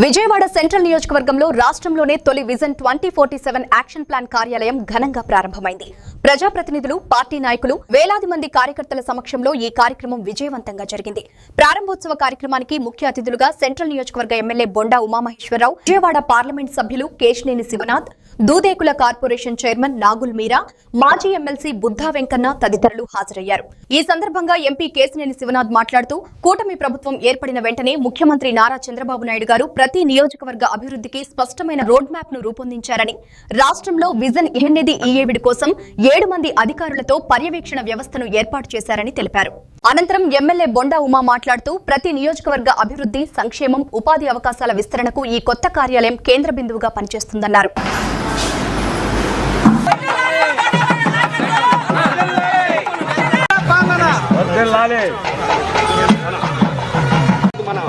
Vijayawada central నియోజకవర్గంలో రాష్ట్రంలోనే తొలి విజన్ 2047 యాక్షన్ ప్లాన్ కార్యాలయం ఘనంగా ప్రారంభమైంది. ప్రజాప్రతినిధులు, పార్టీ నాయకులు, వేలాది మంది కార్యకర్తల సమక్షంలో ఈ కార్యక్రమం విజయవంతంగా జరిగింది. ప్రారంభోత్సవ కార్యక్రమానికి ముఖ్య అతిథులుగా సెంట్రల్ నియోజకవర్గ ఎమ్మెల్యే బొండా ఉమామహేశ్వరరావు, విజయవాడ పార్లమెంట్ సభ్యులు కేశినేని శివనాథ్, దూదేకుల కార్పొరేషన్ చైర్మన్ నాగుల్ మీరా, మాజీ ఎమ్మెల్సీ బుద్ధా వెంకన్న తదితరులు హాజరయ్యారు. ఈ సందర్భంగా ఎంపీ కేశినేని శివనాథ్ మాట్లాడుతూ, కూటమి ప్రభుత్వం ఏర్పడిన వెంటనే ముఖ్యమంత్రి నారా చంద్రబాబు నాయుడు గారు ప్రతి నియోజకవర్గ అభివృద్ధికి స్పష్టమైన రోడ్ మ్యాప్ ను రూపొందించారని, రాష్ట్రంలో విజన్ 8 కోసం 7 మంది అధికారులతో పర్యవేక్షణ వ్యవస్థను ఏర్పాటు చేశారని తెలిపారు. అనంతరం ఎమ్మెల్యే బొండా ఉమా మాట్లాడుతూ, ప్రతి నియోజకవర్గ అభివృద్ధి, సంక్షేమం, ఉపాధి అవకాశాల విస్తరణకు ఈ కొత్త కార్యాలయం కేంద్ర బిందువుగా పనిచేస్తుందన్నారు.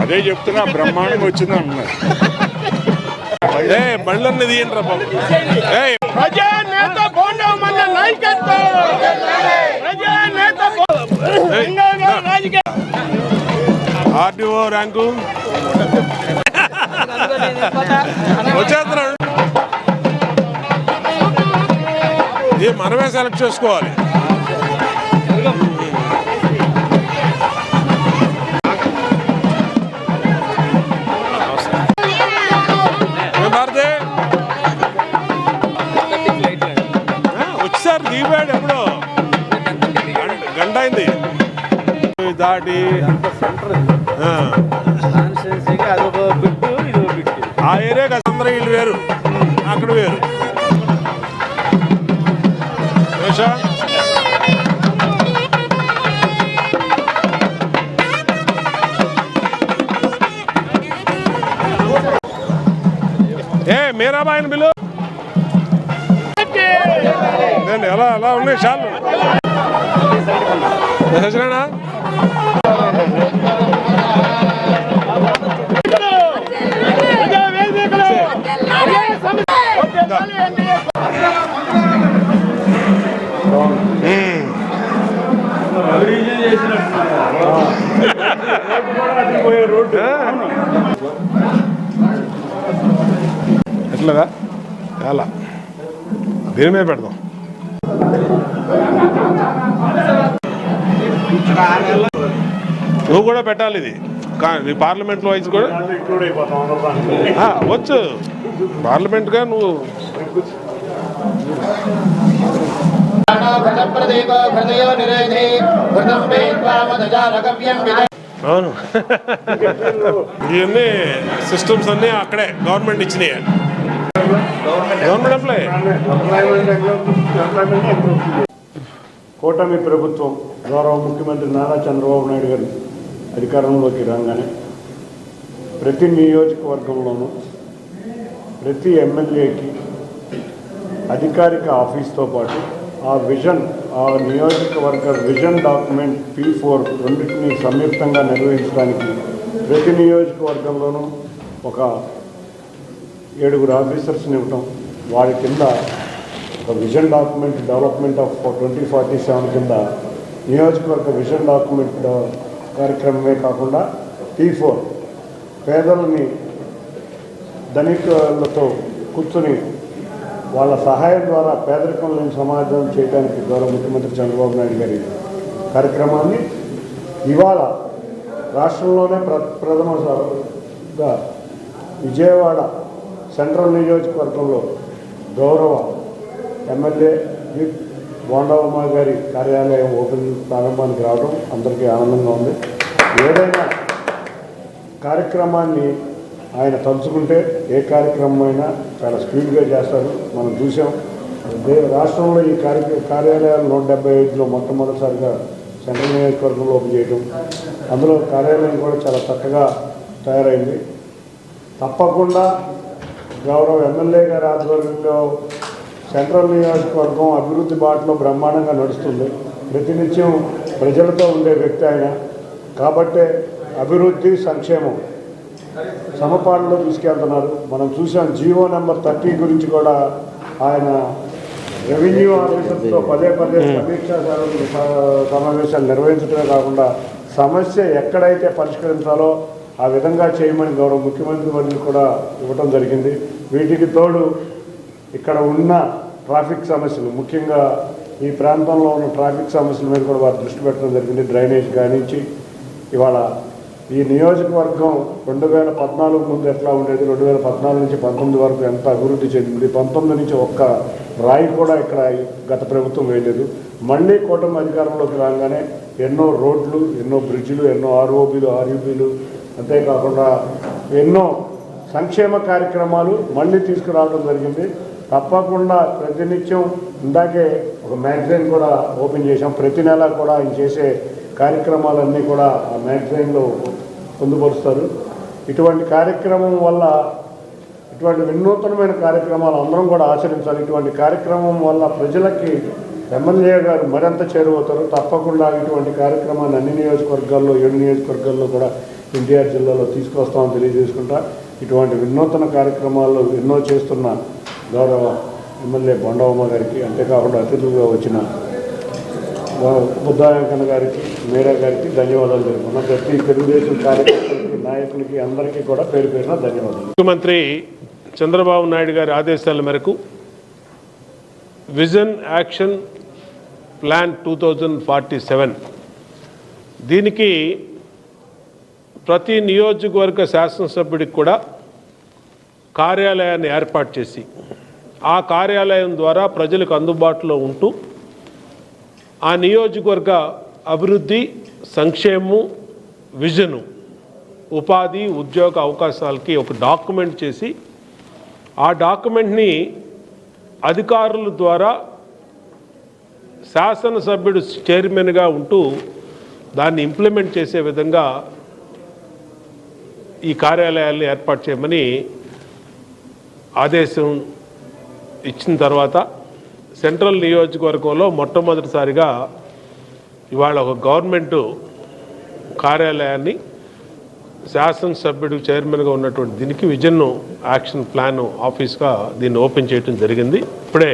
అదే చెప్తున్నా, బ్రహ్మాండంగా వచ్చింది అంటున్నారు. బండ్లన్నీ తీయండి బాబు. ఆర్టీఓ ర్యాంకు వచ్చేస్తున్నాడు. ఇది మనమే సెలెక్ట్ చేసుకోవాలి. వచ్చారు, దిగిపోయాడు ఎప్పుడో, గంట అయింది దాటి. ఆ ఏరియా అందరూ వీళ్ళు వేరు, అక్కడ వేరు. మీరాబాయిని బిల్లు ఎలా ఎలా ఉన్నాయి చాలు. సరేనా? ఎట్లాగా ఎలా దీని మీద పెడదాం. నువ్వు కూడా పెట్టాలి ఇది, కానీ పార్లమెంట్లో వైజ్ కూడా వచ్చు. పార్లమెంట్గా నువ్వు అవును. ఇవన్నీ సిస్టమ్స్ అన్నీ అక్కడే గవర్నమెంట్ ఇచ్చినాయి. కూటమి ప్రభుత్వం గౌరవ ముఖ్యమంత్రి నారా చంద్రబాబు నాయుడు గారు అధికారంలోకి రాగానే ప్రతి నియోజకవర్గంలోనూ ప్రతి ఎమ్మెల్యేకి అధికారిక ఆఫీస్తో పాటు ఆ నియోజకవర్గ విజన్ డాక్యుమెంట్ P4 రెండింటిని సంయుక్తంగా నిర్వహించడానికి ప్రతి నియోజకవర్గంలోనూ ఒక 7 ఆఫీసర్స్ని ఇవ్వటం, వారి కింద ఒక విజన్ డాక్యుమెంట్ డెవలప్మెంట్ ఆఫ్ 2047 కింద నియోజకవర్గ విజన్ డాక్యుమెంట్ కార్యక్రమమే కాకుండా P4 పేదలని ధనికులతో కూర్చొని వాళ్ళ సహాయం ద్వారా పేదరికం లేని సమాజం చేయడానికి గౌరవ ముఖ్యమంత్రి చంద్రబాబు నాయుడు గారి కార్యక్రమాన్ని ఇవాళ రాష్ట్రంలోనే ప్రథమంగా విజయవాడ సెంట్రల్ నియోజకవర్గంలో గౌరవ ఎమ్మెల్యే బొండా ఉమా గారి కార్యాలయం ప్రారంభానికి రావడం అందరికీ ఆనందంగా ఉంది. ఏదైనా కార్యక్రమాన్ని ఆయన తలుచుకుంటే ఏ కార్యక్రమం అయినా చాలా స్పీడ్గా చేస్తారు. మనం చూసాం. రాష్ట్రంలో ఈ కార్యాలయాలు 175లో మొట్టమొదటిసారిగా సెంట్రల్ నియోజకవర్గంలో ఓపెన్ చేయడం, అందులో కార్యాలయం కూడా చాలా చక్కగా తయారైంది. తప్పకుండా గౌరవ ఎమ్మెల్యే గారి ఆధ్వర్యంలో సెంట్రల్ నియోజకవర్గం అభివృద్ధి బాటలో బ్రహ్మాండంగా నడుస్తుంది. ప్రతినిత్యం ప్రజలతో ఉండే వ్యక్తి ఆయన కాబట్టే అభివృద్ధి, సంక్షేమం సమపాలనలో తీసుకెళ్తున్నారు. మనం చూసాం జీవో నెంబర్ 30 గురించి కూడా ఆయన రెవెన్యూ ఆఫీసర్స్తో పదే సమీక్షా సమావేశాలు నిర్వహించడమే కాకుండా సమస్య ఎక్కడైతే పరిష్కరించాలో ఆ విధంగా చేయమని గౌరవ ముఖ్యమంత్రి వర్యులు కూడా ఇవ్వటం జరిగింది. వీటికి తోడు ఇక్కడ ఉన్న ట్రాఫిక్ సమస్యలు, ముఖ్యంగా ఈ ప్రాంతంలో ఉన్న ట్రాఫిక్ సమస్యల మీద కూడా వారు దృష్టి పెట్టడం జరిగింది. డ్రైనేజ్ కానించి ఇవాళ ఈ నియోజకవర్గం 2014 ముందు ఎట్లా ఉండేది, 2014 నుంచి 19 వరకు ఎంత అభివృద్ధి చెందింది, 19 నుంచి ఒక్క రాయి కూడా ఇక్కడ గత ప్రభుత్వం వేయలేదు. మళ్ళీ కూటమి అధికారంలోకి రాగానే ఎన్నో రోడ్లు, ఎన్నో బ్రిడ్జిలు, ఎన్నో ఆర్ఓబీలు, ఆర్యూబీలు, అంతేకాకుండా ఎన్నో సంక్షేమ కార్యక్రమాలు మళ్ళీ తీసుకురావడం జరిగింది. తప్పకుండా ప్రతినిత్యం ఇందాకే ఒక మ్యాగజైన్ కూడా ఓపెన్ చేశాం. ప్రతి నెల కూడా ఆయన చేసే కార్యక్రమాలన్నీ కూడా ఆ మ్యాగజైన్లో పొందుపరుస్తారు. ఇటువంటి కార్యక్రమం వల్ల, ఇటువంటి వినూత్నమైన కార్యక్రమాలు అందరం కూడా ఆచరించాలి. ఇటువంటి కార్యక్రమం వల్ల ప్రజలకి ఎమ్మెల్యే గారు మరింత చేరువవుతారు. తప్పకుండా ఇటువంటి కార్యక్రమాన్ని అన్ని నియోజకవర్గాల్లో, 7 నియోజకవర్గాల్లో కూడా ఎన్టీఆర్ జిల్లాలో తీసుకొస్తామని తెలియజేసుకుంటా. ఇటువంటి వినూత్న కార్యక్రమాలు ఎన్నో చేస్తున్న గౌరవ ఎమ్మెల్యే బొండవమ్మ గారికి, అంతేకాకుండా అతిథులుగా వచ్చిన బుద్ధా వెంకన్న గారికి, మీరా గారికి ధన్యవాదాలు తెలుపుకున్నాం. ప్రతి తెలుగుదేశం కార్యకర్తలకి, నాయకులకి అందరికీ కూడా పేరు పేరున ధన్యవాదాలు. ముఖ్యమంత్రి చంద్రబాబు నాయుడు గారి ఆదేశాల మేరకు విజన్ యాక్షన్ ప్లాన్ 2047 దీనికి ప్రతి నియోజకవర్గ శాసనసభ్యుడికి కూడా కార్యాలయాన్ని ఏర్పాటు చేసి, ఆ కార్యాలయం ద్వారా ప్రజలకు అందుబాటులో ఉంటూ ఆ నియోజకవర్గ అభివృద్ధి, సంక్షేమం, విజను, ఉపాధి, ఉద్యోగ అవకాశాలకి ఒక డాక్యుమెంట్ చేసి ఆ డాక్యుమెంట్ని అధికారుల ద్వారా శాసనసభ్యుడు చైర్మన్గా ఉంటూ దాన్ని ఇంప్లిమెంట్ చేసే విధంగా ఈ కార్యాలయాల్ని ఏర్పాటు చేయమని ఆదేశం ఇచ్చిన తర్వాత సెంట్రల్ నియోజకవర్గంలో మొట్టమొదటిసారిగా ఇవాళ ఒక గవర్నమెంటు కార్యాలయాన్ని శాసనసభ్యుడు చైర్మన్గా ఉన్నటువంటి దీనికి విజన్ యాక్షన్ ప్లాన్ ఆఫీస్గా దీన్ని ఓపెన్ చేయడం జరిగింది. ఇప్పుడే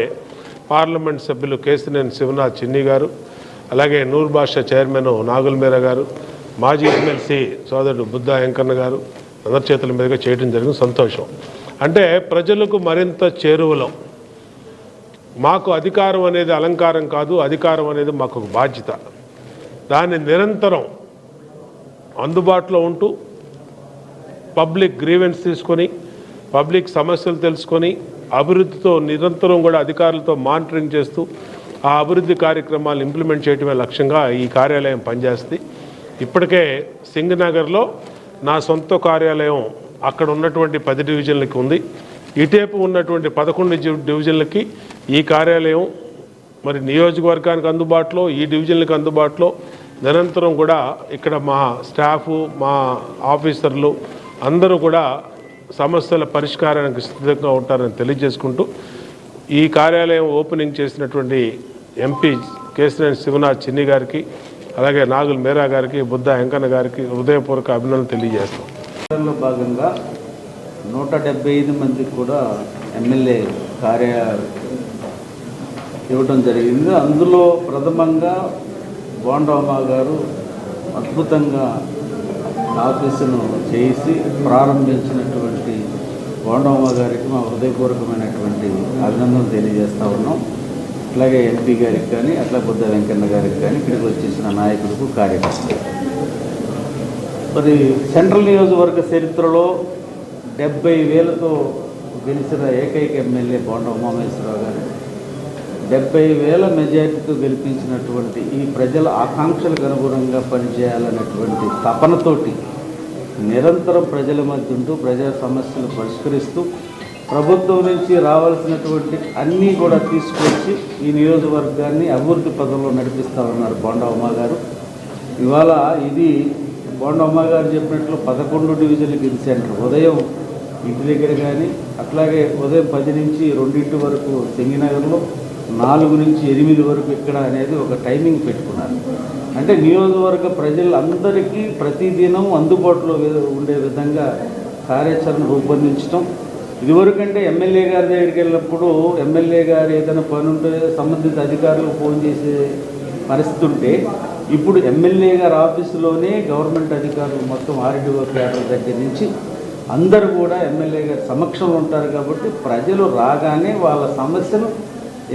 పార్లమెంట్ సభ్యులు కేసినేని శివనాథ్ చిన్ని గారు, అలాగే నూర్ బాషా చైర్మన్ నాగుల్ మీరా గారు, మాజీ ఎమ్మెల్సీ సోదరుడు బుద్ధా వెంకన్న గారు అందరి చేతుల మీదుగా చేయడం జరిగింది. సంతోషం. అంటే ప్రజలకు మరింత చేరువలో, మాకు అధికారం అనేది అలంకారం కాదు, అధికారం అనేది మాకు ఒక బాధ్యత. దాన్ని నిరంతరం అందుబాటులో ఉంటూ పబ్లిక్ గ్రీవెన్స్ తీసుకొని, పబ్లిక్ సమస్యలు తెలుసుకొని, అభివృద్ధితో నిరంతరం కూడా అధికారులతో మానిటరింగ్ చేస్తూ ఆ అభివృద్ధి కార్యక్రమాలు ఇంప్లిమెంట్ చేయడమే లక్ష్యంగా ఈ కార్యాలయం పనిచేస్తుంది. ఇప్పటికే సింగనగర్లో నా సొంత కార్యాలయం అక్కడ ఉన్నటువంటి 10 డివిజన్లకి ఉంది. ఇటేపు ఉన్నటువంటి 11 డివిజన్లకి ఈ కార్యాలయం మరి నియోజకవర్గానికి అందుబాటులో, ఈ డివిజన్లకు అందుబాటులో నిరంతరం కూడా ఇక్కడ మా స్టాఫు, మా ఆఫీసర్లు అందరూ కూడా సమస్యల పరిష్కారానికి సిద్ధంగా ఉంటారని తెలియజేసుకుంటూ ఈ కార్యాలయం ఓపెనింగ్ చేసినటువంటి ఎంపీ కేసినేని శివనాథ్ చిన్ని గారికి, అలాగే నాగుల్ మీరా గారికి, బుద్ధా వెంకన్న గారికి హృదయపూర్వక అభినందనలు తెలియజేస్తాం. లో భాగంగా 175 మందికి కూడా ఎమ్మెల్యే కార్యాలయం ఇవ్వడం జరిగింది. అందులో ప్రథమంగా బోండమ్మ గారు అద్భుతంగా ఆఫీసును చేసి ప్రారంభించినటువంటి బోండమ్మ గారికి మా హృదయపూర్వకమైనటువంటి అభినందనలు తెలియజేస్తూ ఉన్నాం. అట్లాగే ఎంపీ గారికి కానీ, అట్లా బుద్ధ వెంకన్న గారికి కానీ, ఇక్కడికి వచ్చేసిన నాయకులకు, కార్యకర్తలు. మరి సెంట్రల్ నియోజకవర్గ చరిత్రలో 70,000తో గెలిచిన ఏకైక ఎమ్మెల్యే బోండా ఉమామహేశ్వరరావు గారు 70,000 మెజారిటీతో గెలిపించినటువంటి ఈ ప్రజల ఆకాంక్షలకు అనుగుణంగా పనిచేయాలనేటువంటి తపనతోటి నిరంతరం ప్రజల మధ్య ఉంటూ ప్రజా సమస్యలు పరిష్కరిస్తూ ప్రభుత్వం నుంచి రావాల్సినటువంటి అన్నీ కూడా తీసుకొచ్చి ఈ నియోజకవర్గాన్ని అభివృద్ధి పదంలో నడిపిస్తూ ఉన్నారు బోండా ఉమా గారు. ఇవాళ ఇది బోండా ఉమా గారు చెప్పినట్లు 11 డివిజన్లకి ఇది సెంటర్. ఉదయం ఇంటి దగ్గర కానీ, అట్లాగే ఉదయం 10 నుంచి 2 వరకు సింగినగర్లో, 4 నుంచి 8 వరకు ఇక్కడ అనేది ఒక టైమింగ్ పెట్టుకున్నారు. అంటే నియోజకవర్గ ప్రజలందరికీ ప్రతిదినం అందుబాటులో ఉండే విధంగా కార్యాచరణ రూపొందించడం. ఇదివరకంటే ఎమ్మెల్యే గారి దగ్గరికి వెళ్ళినప్పుడు ఎమ్మెల్యే గారు ఏదైనా పని ఉంటే సంబంధిత అధికారులకు ఫోన్ చేసే పరిస్థితి ఉంటే ఇప్పుడు ఎమ్మెల్యే గారి ఆఫీసులోనే గవర్నమెంట్ అధికారులు మొత్తం ఆర్డీఓ క్యాడర్ దగ్గర నుంచి అందరూ కూడా ఎమ్మెల్యే గారి సమక్షంలో ఉంటారు కాబట్టి ప్రజలు రాగానే వాళ్ళ సమస్యను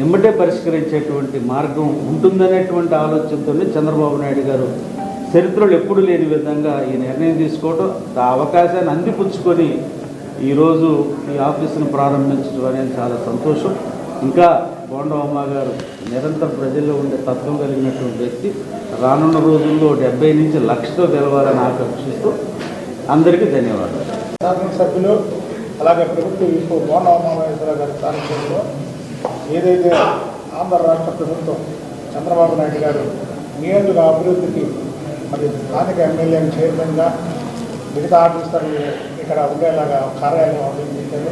ఎమ్మటే పరిష్కరించేటువంటి మార్గం ఉంటుందనేటువంటి ఆలోచనతోనే చంద్రబాబు నాయుడు గారు చరిత్రలో ఎప్పుడు లేని విధంగా ఈ నిర్ణయం తీసుకోవడం, ఆ అవకాశాన్ని అందిపుచ్చుకొని ఈరోజు ఈ ఆఫీసును ప్రారంభించడం అనేది చాలా సంతోషం. ఇంకా బోండమ్మ గారు నిరంతరం ప్రజల్లో ఉండే తత్వం కలిగినటువంటి వ్యక్తి. రానున్న రోజుల్లో 70 నుంచి 1,00,000తో గెలవాలని ఆకాంక్షిస్తూ అందరికీ ధన్యవాదాలు. శాసనసభ్యులు అలాగే ప్రభుత్వ విప్పు బోండమ్మ గారి సారథ్యంలో ఏదైతే ఆంధ్ర రాష్ట్ర ప్రభుత్వం చంద్రబాబు నాయుడు గారు నియోజక అభివృద్ధికి మరి స్థానిక ఎమ్మెల్యే చైర్మన్గా మిగతా ఆఫీసర్లు ఇక్కడ ఉండేలాగా కార్యాలయం అభివృద్ధించారు.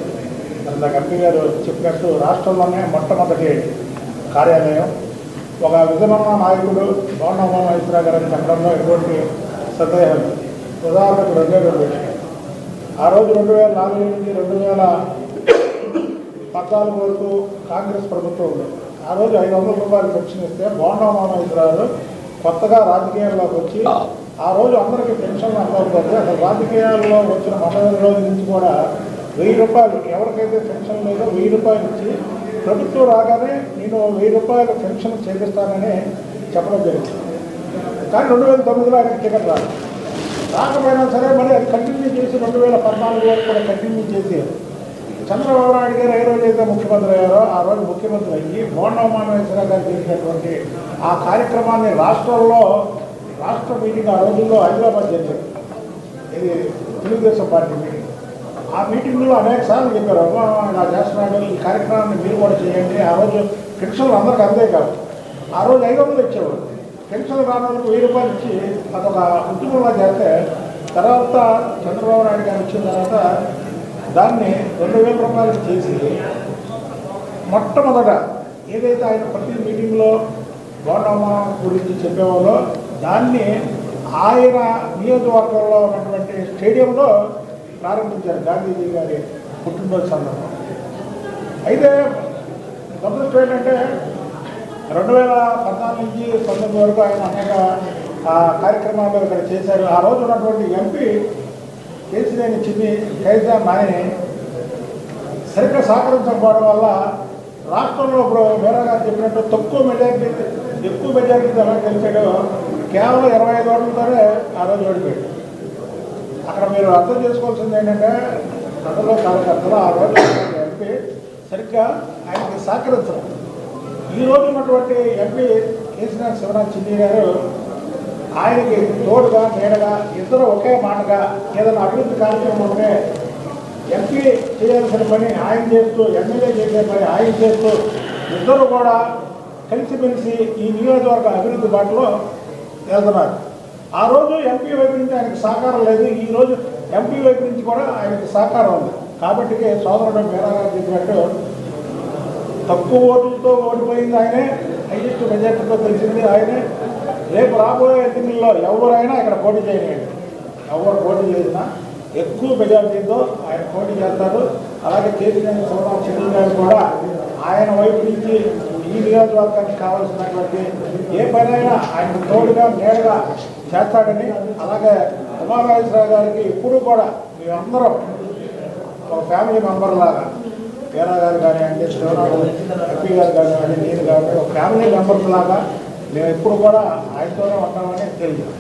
మరి ఎంపీ గారు చెప్పినట్టు రాష్ట్రంలోనే మొట్టమొదటి కార్యాలయం ఒక విజయనగర నాయకుడు బోండమ్మ గారిని చెప్పడంలో ఎటువంటి సందేహం. ఉదాహరణకు 2002 ఆ రోజు 2004 నుంచి 2014 వరకు కాంగ్రెస్ ప్రభుత్వం ఉంది. ఆ రోజు 500 రూపాయలు పెన్షన్ ఇస్తే బోండమ్మ కొత్తగా రాజకీయాల్లోకి వచ్చి ఆ రోజు అందరికీ పెన్షన్లు అందకపోతే అసలు రాజకీయాల్లో వచ్చిన మొదటి రోజు నుంచి కూడా 1000 రూపాయలు ఎవరికైతే పెన్షన్ లేదో 1000 రూపాయలు ఇచ్చి ప్రభుత్వం రాగానే నేను 1000 రూపాయలు పెన్షన్ చేపిస్తానని చెప్పడం జరిగింది. కానీ 2009లో ఆయనకి టికెట్ రాకపోయినా సరే మరి అది కంటిన్యూ చేసి 2014 వరకు కూడా కంటిన్యూ చేసి చంద్రబాబు నాయుడు గారు ఏ రోజైతే ముఖ్యమంత్రి అయ్యారో ఆ రోజు ముఖ్యమంత్రి అయ్యి బోండమ్మ గారు చేసినటువంటి ఆ కార్యక్రమాన్ని రాష్ట్ర మీటింగ్ ఆ రోజుల్లో హైదరాబాద్ జరిగింది. ఇది తెలుగుదేశం పార్టీ మీటింగ్. ఆ మీటింగ్లో అనేక సార్లు చెప్పారు, ఇలా చేస్తున్నాడు, ఈ కార్యక్రమాన్ని మీరు కూడా చేయండి. ఆ రోజు పెన్షన్లు అందరికీ అందే కాదు. ఆ రోజు 500 ఇచ్చేవాడు. పెన్షన్లు రావడానికి 1000 రూపాయలు ఇచ్చి అదొక ఉద్యమంలా చేస్తే తర్వాత చంద్రబాబు నాయుడు గారు వచ్చిన తర్వాత దాన్ని 2000 రూపాయలకు చేసి మొట్టమొదట ఏదైతే ఆయన ప్రతి మీటింగ్లో బోండమ్మ గురించి చెప్పేవాళ్ళో దాన్ని ఆయన నియోజకవర్గంలో ఉన్నటువంటి స్టేడియంలో ప్రారంభించారు గాంధీజీ గారి పుట్టినరోజు సందర్భం. అయితే దురదృష్టం ఏంటంటే 2014 నుంచి 19 వరకు ఆయన అనేక కార్యక్రమాలు ఇక్కడ చేశారు. ఆ రోజు ఉన్నటువంటి ఎంపీ కేసీనేని చిన్ని కైజా నాయని సరిగ్గా సహకరించకపోవడం వల్ల రాష్ట్రంలో ఇప్పుడు వేరే గారు చెప్పినట్టు ఎక్కువ మెజారిటీ ఎలా గెలిచాడో కేవలం 25 ఓట్లతోనే ఆ రోజు ఓడిపోయాడు. అక్కడ మీరు అర్థం చేసుకోవాల్సింది ఏంటంటే ప్రజల్లో కార్యకర్తలు ఆ రోజు ఎంపీ సరిగ్గా ఆయనకి సహకరించడం. ఈ రోజు ఉన్నటువంటి ఎంపీ కేసీఆర్ శివనాథ్ చిన్ని గారు ఆయనకి తోడుగా నీడగా ఇద్దరు ఒకే మాటగా ఏదైనా అభివృద్ధి కార్యక్రమం ఉంటే ఎంపీ చేయాల్సిన పని ఆయన చేస్తూ ఎమ్మెల్యే చేసే పని ఆయన చేస్తూ ఇద్దరు కూడా కలిసిమెలిసి ఈ నియోజకవర్గ అభివృద్ధి బాటలో వెళ్తున్నారు. ఆ రోజు ఎంపీ వైపు నుంచి ఆయనకు సహకారం లేదు, ఈ రోజు ఎంపీ వైపు నుంచి కూడా ఆయనకు సహకారం ఉంది. కాబట్టి సోదరుడు మేరా గారు చెప్పినట్టు తక్కువ ఓట్లతో ఓడిపోయింది ఆయనే, హైయెస్ట్ మెజార్టీతో తెలిసింది ఆయనే. రేపు రాబోయే ఎన్నికల్లో ఎవరైనా ఇక్కడ పోటీ చేయలేండి, ఎవరు పోటీ చేసినా ఎక్కువ మెజార్టీతో ఆయన పోటీ చేస్తారు. అలాగే కేసీఆర్ శివనాథ్ చిన్ని గారు కూడా ఆయన వైపు నుంచి ఈ నియోజకవర్గానికి కావాల్సినటువంటి ఏ పనైనా ఆయనకు తోడుగా నేరుగా చేస్తాడని, అలాగే ఉమామహేశ్వరరావు గారికి ఎప్పుడూ కూడా మేమందరం ఒక ఫ్యామిలీ మెంబర్ లాగా వీరా గారు కానివ్వండి, శివనాథ్ ఎంపీ గారు కానివ్వండి, నేను కానివ్వండి, ఒక ఫ్యామిలీ మెంబర్స్ లాగా మేము ఎప్పుడు కూడా ఆయనతోనే ఉంటామని తెలియదు.